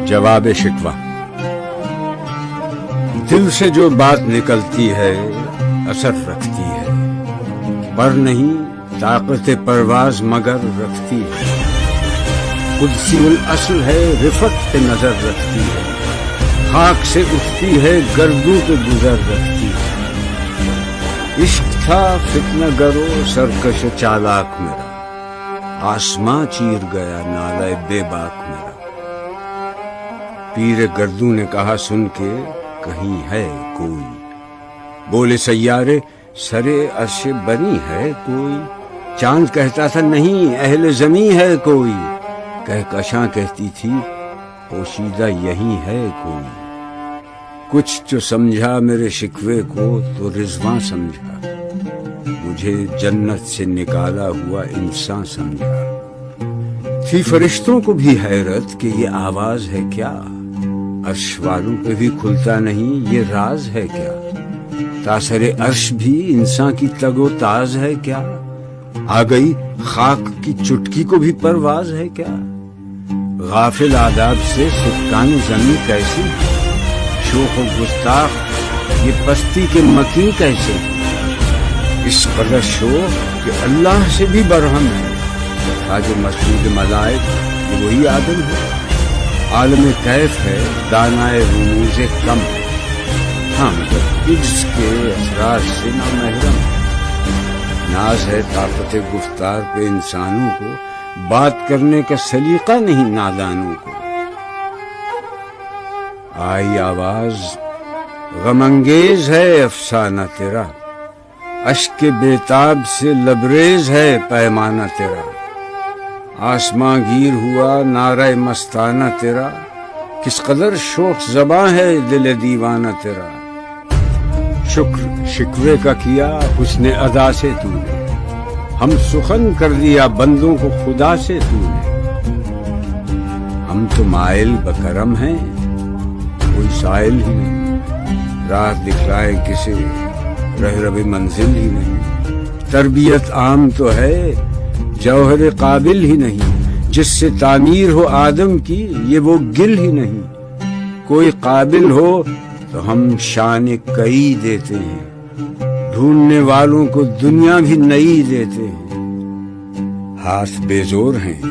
جواب شکوہ۔ دل سے جو بات نکلتی ہے اثر رکھتی ہے، پر نہیں طاقت پرواز مگر رکھتی ہے۔ قدسی الاصل ہے، رفت پہ نظر رکھتی ہے، خاک سے اٹھتی ہے، گردوں پہ گزر رکھتی ہے۔ عشق تھا فتنہ گرو سرکش چالاک میرا، آسماں چیر گیا نالے بے باک میرا۔ پیر گردوں نے کہا سن کے کہیں ہے کوئی، بولے سیارے سرے عرش بنی ہے کوئی۔ چاند کہتا تھا نہیں اہل زمیں ہے کوئی، کہکشاں کہتی تھی پوشیدہ یہی ہے کوئی۔ کچھ جو سمجھا میرے شکوے کو تو رضواں سمجھا، مجھے جنت سے نکالا ہوا انسان سمجھا۔ تھی فرشتوں کو بھی حیرت کہ یہ آواز ہے کیا، عرش والوں پہ بھی کھلتا نہیں یہ راز ہے کیا۔ تاثر عرش بھی انسان کی تگ و تاز ہے کیا، آ گئی خاک کی چٹکی کو بھی پرواز ہے کیا۔ غافل آداب سے سکان زمین کیسی، شوخ و گستاخ یہ پستی کے مکین کیسے۔ اس قدر شوخ کہ اللہ سے بھی برہم ہے، تاج مسجود ملائک یہ وہی آدم ہے۔ عالم کیف ہے دانائے رموز کم ہے، ہاں مگر عجز کے اسرار سے نہ محرم ہے۔ ناز ہے طاقت گفتار پہ انسانوں کو، بات کرنے کا سلیقہ نہیں نادانوں کو۔ آئی آواز غم انگیز ہے افسانہ تیرا، اشک بیتاب سے لبریز ہے پیمانہ تیرا۔ آسماں گیر ہوا نعرہ مستانہ تیرا، کس قدر شوخ زباں ہے دل دیوانہ تیرا۔ شکر شکوے کا کیا حسن ادا سے تو نے، ہم سخن کر دیا بندوں کو خدا سے تو نے۔ ہم تو مائل بکرم ہیں کوئی سائل ہی نہیں، راہ دکھلائے کسے رہرب منزل ہی نہیں۔ تربیت عام تو ہے جوہر قابل ہی نہیں، جس سے تعمیر ہو آدم کی یہ وہ گل ہی نہیں۔ کوئی قابل ہو تو ہم شان کئی دیتے ہیں، ڈھونڈنے والوں کو دنیا بھی نئی دیتے ہیں۔ ہاتھ بے زور ہیں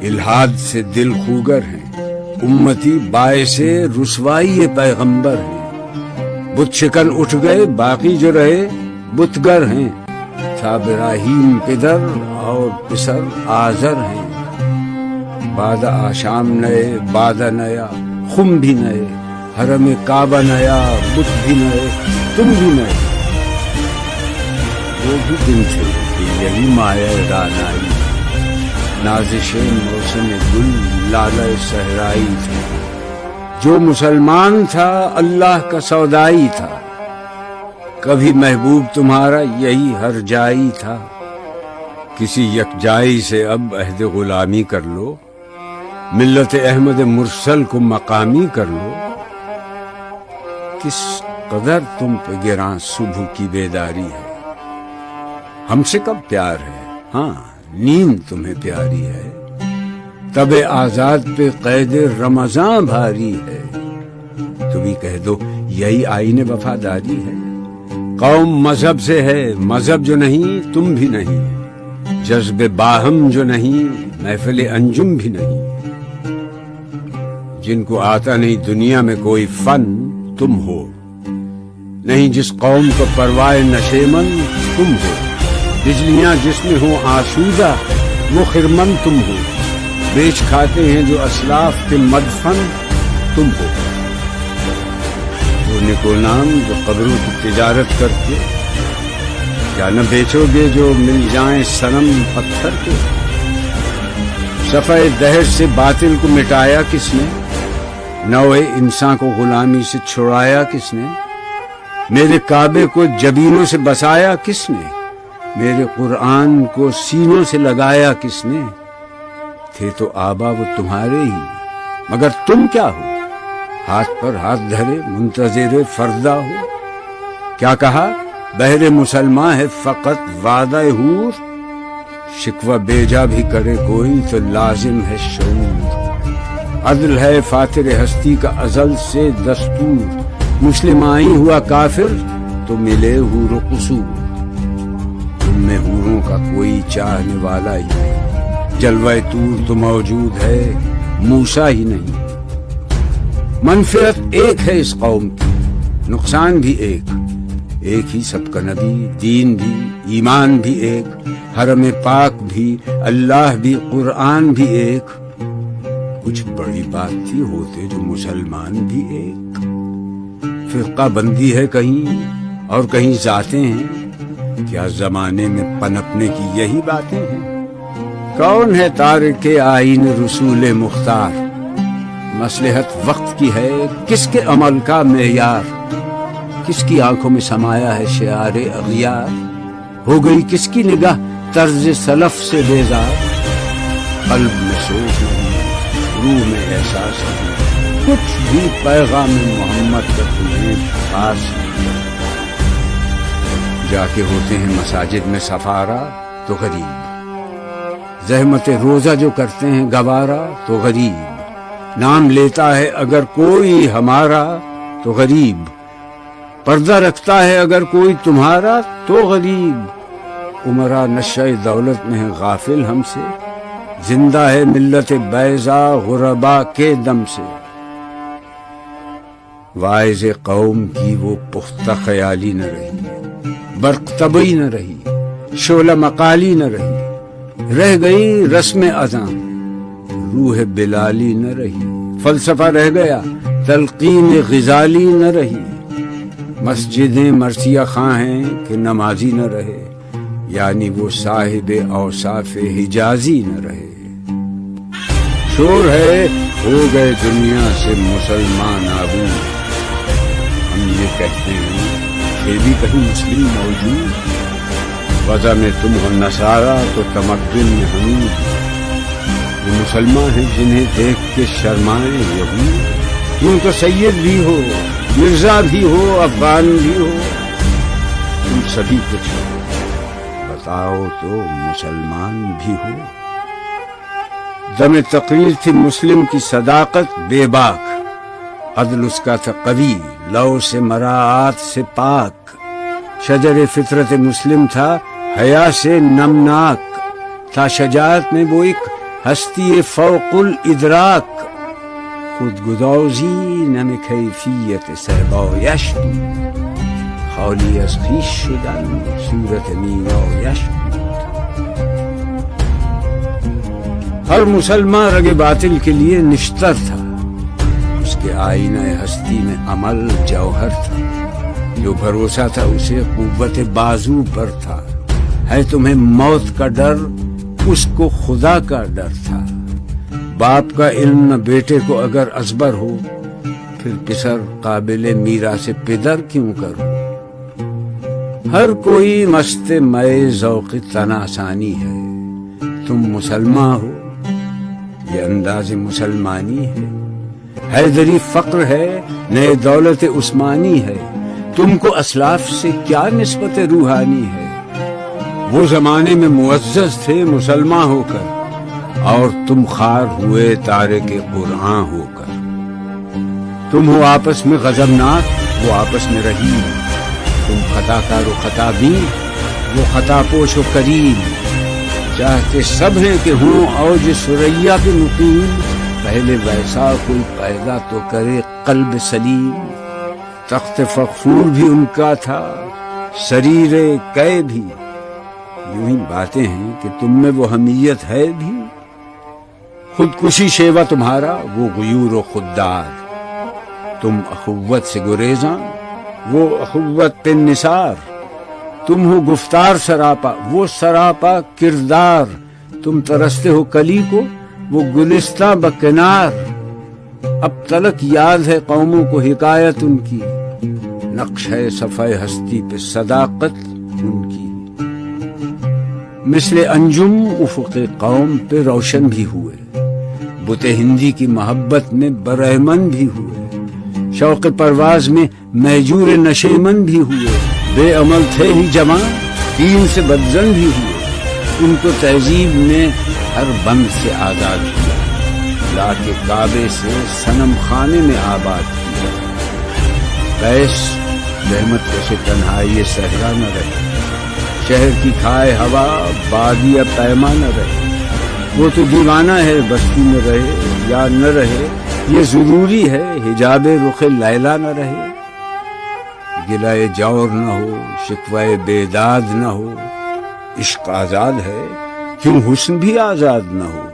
الہاد سے دل خوگر ہیں، امتی باعث رسوائی پیغمبر ہیں۔ بت شکن اٹھ گئے باقی جو رہے بتگر ہیں، تھا ابراہیم پدر اور پسر آزر ہیں۔ باد آشام نئے بادہ نیا خم بھی نئے، حرم کعبہ نیا بت بھی نئے تم بھی نئے۔ وہ بھی دن تھے کہ یہی مایہ رانائی، نازش موسم گل لالہ صحرائی تھا۔ جو مسلمان تھا اللہ کا سودائی تھا، کبھی محبوب تمہارا یہی ہر جائی تھا۔ کسی یکجائی سے اب عہد غلامی کر لو، ملت احمد مرسل کو مقامی کر لو۔ کس قدر تم پہ گراں صبح کی بیداری ہے، ہم سے کب پیار ہے، ہاں نیند تمہیں پیاری ہے۔ تب آزاد پہ قید رمضان بھاری ہے، تم ہی کہہ دو یہی آئین وفاداری ہے۔ قوم مذہب سے ہے مذہب جو نہیں تم بھی نہیں، جذب باہم جو نہیں محفل انجم بھی نہیں۔ جن کو آتا نہیں دنیا میں کوئی فن تم ہو، نہیں جس قوم کو پروائے نشیمن تم ہو۔ بجلیاں جس میں ہوں آسودہ وہ خرمن تم ہو، بیچ کھاتے ہیں جو اسلاف کے مدفن تم ہو۔ وہ نکو نام جو قبروں کی تجارت کرتے، کیا نہ بیچو گے جو مل جائیں صنم پتھر کے۔ صفحہ دہر سے باطل کو مٹایا کس نے، نوع انسان کو غلامی سے چھڑایا کس نے۔ میرے کعبے کو جبینوں سے بسایا کس نے، میرے قرآن کو سینوں سے لگایا کس نے۔ تھے تو آبا وہ تمہارے ہی، مگر تم کیا ہو، ہاتھ پر ہاتھ دھرے منتظر فردا ہو۔ کیا کہا بہر مسلمان ہے فقط وعدہ حور، شکوہ بیجا بھی کرے کوئی تو لازم ہے شعور۔ عدل ہے فاتر ہستی کا ازل سے دستور، مسلم آئی ہوا کافر تو ملے حور و قصور۔ تم میں حوروں کا کوئی چاہنے والا ہی نہیں، جلوہ طور تو موجود ہے موسیٰ ہی نہیں۔ منفعت ایک ہے اس قوم کی، نقصان بھی ایک ہی سب کا نبی، دین بھی، ایمان بھی ایک، حرم پاک بھی، اللہ بھی، قرآن بھی ایک۔ کچھ بڑی بات تھی ہوتے جو مسلمان بھی ایک۔ فرقہ بندی ہے کہیں اور کہیں ذاتیں ہیں، کیا زمانے میں پنپنے کی یہی باتیں ہیں؟ کون ہے تارک آئین رسول مختار؟ مصلحت وقت کی ہے کس کے عمل کا معیار؟ کس کی آنکھوں میں سمایا ہے شعار اغیار؟ ہو گئی کس کی نگاہ طرز سلف سے بیزار؟ قلب میں سوچ نہیں، روح میں احساس نہیں، کچھ بھی پیغام محمد کا تمہیں پاس نہیں۔ جا کے ہوتے ہیں مساجد میں سفارا تو غریب، زحمت روزہ جو کرتے ہیں گوارا تو غریب، نام لیتا ہے اگر کوئی ہمارا تو غریب، پردہ رکھتا ہے اگر کوئی تمہارا تو غریب۔ عمرہ نشہ دولت میں ہے غافل ہم سے، زندہ ہے ملت بیضا غربا کے دم سے۔ واعظ قوم کی وہ پختہ خیالی نہ رہی، برق طبعی نہ رہی، شعلہ مقالی نہ رہی، رہ گئی رسم اذاں، روح بلالی نہ رہی، فلسفہ رہ گیا، تلقین غزالی نہ رہی۔ مسجدیں مرثیہ خواں ہیں کہ نمازی نہ رہے، یعنی وہ صاحب اوصاف حجازی نہ رہے۔ شور ہے ہو گئے دنیا سے مسلمان آبود، ہم یہ کہتے ہیں کہ بھی کہیں مسلم موجود، وضع میں تم ہو نصارا تو تمدن میں حمود۔ وہ مسلمان ہیں جنہیں دیکھ کے شرمائیں یہود، تم تو سید بھی ہو، مرزا بھی ہو، افغان بھی ہو، تم سبھی کچھ ہو، بتاؤ تو مسلمان بھی ہو۔ دم تقریر تھی مسلم کی صداقت بے باک، عدل اس کا تھا قوی، لو سے مراعات سے پاک، شجر فطرت مسلم تھا حیا سے نمناک، تھا شجاعت میں وہ ایک ہستی فوق الادراک، خود گدازی نم کیفیت سربایش بود، خالی از خویش شدن صورت میرایش بود۔ ہر مسلمان رگ باطل کے لیے نشتر تھا، اس کے آئینہ ہستی میں عمل جوہر تھا، جو بھروسہ تھا اسے قوت بازو پر تھا، ہے تمہیں موت کا ڈر اس کو خدا کا ڈر تھا۔ باپ کا علم نہ بیٹے کو اگر ازبر ہو، پھر پسر قابل میراث پدر کیوں کرو؟ ہر کوئی مست مئے ذوق تناسانی ہے، تم مسلمان ہو یہ انداز مسلمانی ہے، حیدری فقر ہے نئے دولت عثمانی ہے، تم کو اسلاف سے کیا نسبت روحانی ہے؟ وہ زمانے میں معزز تھے مسلمان ہو کر، اور تم خار ہوئے تارک قرآن ہو کر۔ تم ہو آپس میں غضبناک، وہ آپس میں رحیم، تم خطا کار و خطا بین، وہ خطا پوش و کریم۔ چاہتے سب ہیں کہ ہوں اوج سریا کے مقیم، پہلے ویسا کوئی پیدا تو کرے قلب سلیم۔ تخت فخور بھی ان کا تھا، سریر قے بھی، یوں ہی باتیں ہیں کہ تم میں وہ حمیت ہے بھی۔ خودکشی شیوا تمہارا، وہ غیور و خوددار، تم اخوت سے گریزاں، وہ اخوت پہ نثار۔ تم ہو گفتار سراپا، وہ سراپا کردار، تم ترستے ہو کلی کو، وہ گلستہ بکنار۔ اب تلک یاد ہے قوموں کو حکایت ان کی، نقش ہے صفحہ ہستی پہ صداقت ان کی۔ مثل انجم افق قوم پہ روشن بھی ہوئے، بت ہندی کی محبت میں برہمن بھی ہوئے، شوق پرواز میں مہجور نشیمن بھی ہوئے، بے عمل تھے ہی جوان، دین سے بدزن بھی ہوئے، ان کو تہذیب نے ہر بند سے آزاد کیا۔ لا کے کعبے سے صنم خانے میں آباد کیا۔ قیس رحمت سے تنہائی صحرا نہ رہے، شہر کی کھائے ہوا بادی پیما نہ رہے۔ وہ تو دیوانہ ہے بستی میں رہے یا نہ رہے، یہ ضروری ہے حجاب رخ لیلا نہ رہے۔ گلائے جور نہ ہو، شکوائے بیداد نہ ہو، عشق آزاد ہے کیوں حسن بھی آزاد نہ ہو۔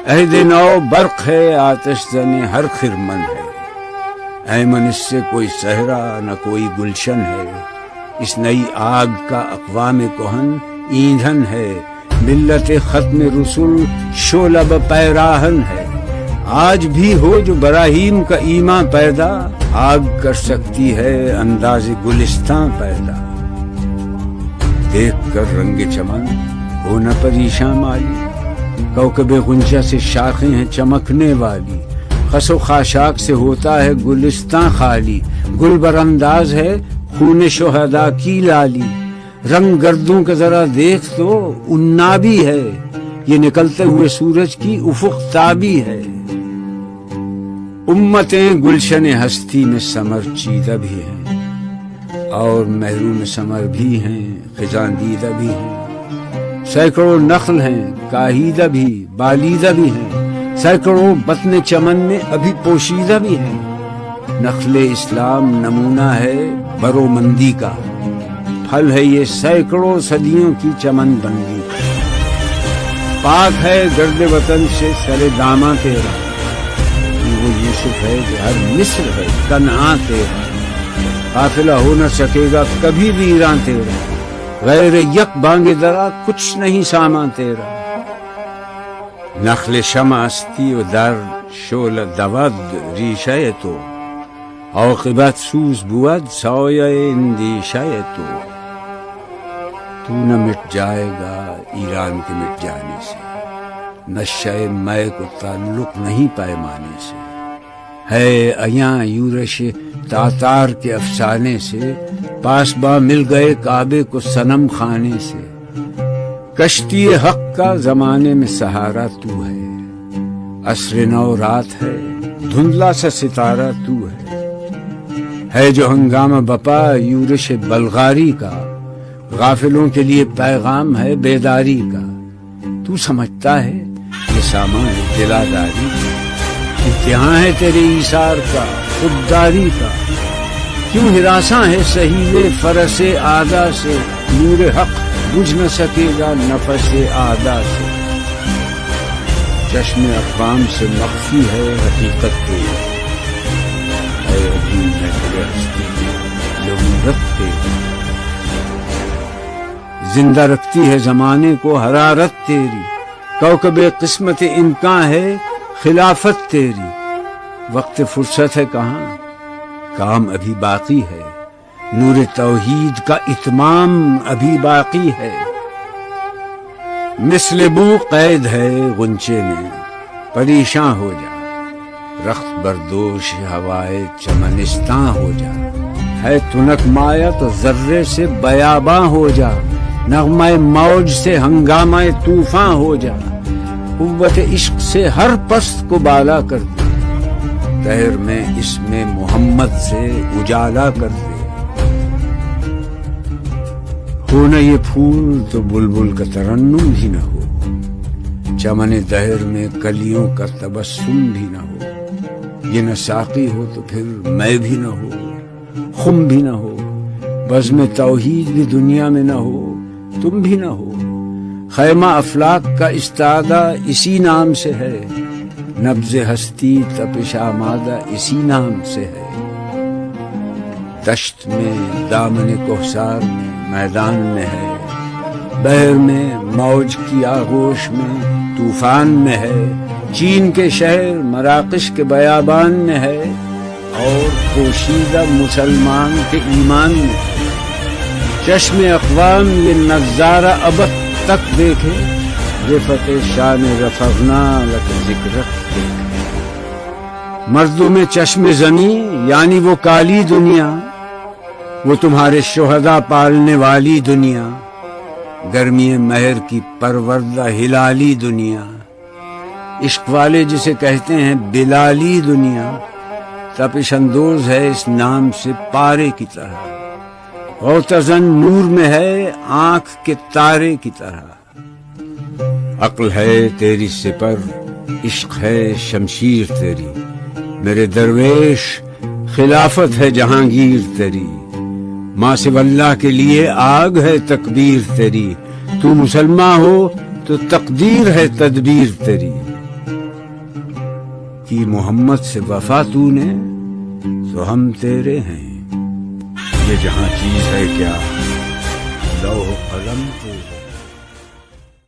عہد نو برق ہے آتش زن ہر خرمن ہے، ایمن اس سے کوئی صحرا نہ کوئی گلشن ہے۔ اس نئی آگ کا اقوام کہن ایندھن ہے، ملت ختم رسول شعلہ پیراہن ہے۔ آج بھی ہو جو براہیم کا ایمان پیدا، آگ کر سکتی ہے انداز گلستان پیدا۔ دیکھ کر رنگ چمن ہو نہ پریشاں مالی، کوکب غنچہ سے شاخیں ہیں چمکنے والی۔ خس و خاشاک سے ہوتا ہے گلستان خالی، گل برانداز ہے خون شہداء کی لالی۔ رنگ گردوں کا ذرا دیکھ تو انابی ہے، یہ نکلتے ہوئے سورج کی افق تابی ہے۔ امتیں گلشن ہستی میں سمر چیدہ بھی ہیں، اور محروم ثمر بھی ہیں خزاں دیدہ بھی ہیں۔ سینکڑوں نخل ہیں کاہیدہ بھی بالیدہ بھی ہیں، سینکڑوں بطن چمن میں ابھی پوشیدہ بھی ہیں۔ نخل اسلام نمونہ ہے برومندی کا، پھل ہے یہ سینکڑوں صدیوں کی چمن بندی۔ پاک ہے گرد وطن سے سر داماں تیرا، وہ یوسف ہے کہ ہر مصر ہے کنعان تیرا۔ قافلہ ہو نہ سکے گا کبھی ویراں تیرا، غیر یک بانگ درا کچھ نہیں سامان تیرا۔ نخل شمع استی و در شعلہ دود ریشہ تو، عاقبت سوز بود سایہ اندیشہ تو نہ مٹ جائے گا ایران کے مٹ جانے سے، نشہ مے کو تعلق نہیں پیمانے سے۔ ہے ایاں یورش تاتار کے افسانے سے، پاسباں مل گئے کعبے کو صنم خانے سے۔ کشتی حق کا زمانے میں سہارا تو ہے، عصر نو رات ہے دھندلا سا ستارہ تو ہے جو ہنگامہ بپا یورش بلغاری کا، غافلوں کے لیے پیغام ہے بیداری کا۔ تو سمجھتا ہے یہ سامان ہے دلاداری کا، امتحان ہے تیرے ایثار کا خودداری کا۔ کیوں ہراساں ہے سہیلے فرس آدا سے، نور حق بجھ نہ سکے گا نفس آدا سے۔ چشم اقوام سے مخفی ہے حقیقت تیری، اے عظیم محفل ہستی ضرورت تیری۔ زندہ رکھتی ہے زمانے کو حرارت تیری، کوکب قسمت امکان ہے خلافت تیری۔ وقت فرصت ہے کہاں، کام ابھی باقی ہے، نور توحید کا اتمام ابھی باقی ہے۔ مثل بو قید ہے غنچے میں پریشاں ہو جا، رخت بردوش ہوائے چمنستاں ہو جا۔ ہے تنک مایا تو ذرے سے بیاباں ہو جا، نغمہ موج سے ہنگامہ طوفاں ہو جا۔ قوت عشق سے ہر پست کو بالا کر دے، دہر میں اس میں محمد سے اجالا کر دے۔ ہو نہ یہ پھول تو بلبل کا ترنم بھی نہ ہو، چمن دہر میں کلیوں کا تبسم بھی نہ ہو۔ یہ نہ ساقی ہو تو پھر میں بھی نہ ہو، خم بھی نہ ہو، بزم توحید بھی دنیا میں نہ ہو، تم بھی نہ ہو۔ خیمہ افلاک کا استادہ اسی نام سے ہے، نبض ہستی تپش آمادہ اسی نام سے ہے۔ دشت میں دامن کوثر میں میدان میں ہے، بحر میں موج کی آغوش میں طوفان میں ہے۔ چین کے شہر مراکش کے بیابان میں ہے، اور پوشیدہ مسلمان کے ایمان میں ہے۔ چشم اقوام یہ نظارہ ابد تک دیکھے، رفت شان رفعنا لک ذکرک دیکھے۔ مردوں میں چشم زمین یعنی وہ کالی دنیا، وہ تمہارے شہداء پالنے والی دنیا، گرمی مہر کی پروردہ ہلالی دنیا۔ عشق والے جسے کہتے ہیں بلالی دنیا، تپش اندوز ہے اس نام سے پارے کی طرح، غوطہ نور میں ہے آنکھ کے تارے کی طرح۔ عقل ہے تیری سپر، عشق ہے شمشیر تیری، میرے درویش خلافت ہے جہانگیر تیری، ماں سوی اللہ کے لیے آگ ہے تکبیر تیری، تو مسلمان ہو تو تقدیر ہے تدبیر تیری، کی محمد سے وفا تو نے تو ہم تیرے ہیں، یہ جہاں چیز ہے کیا لوح قلم تو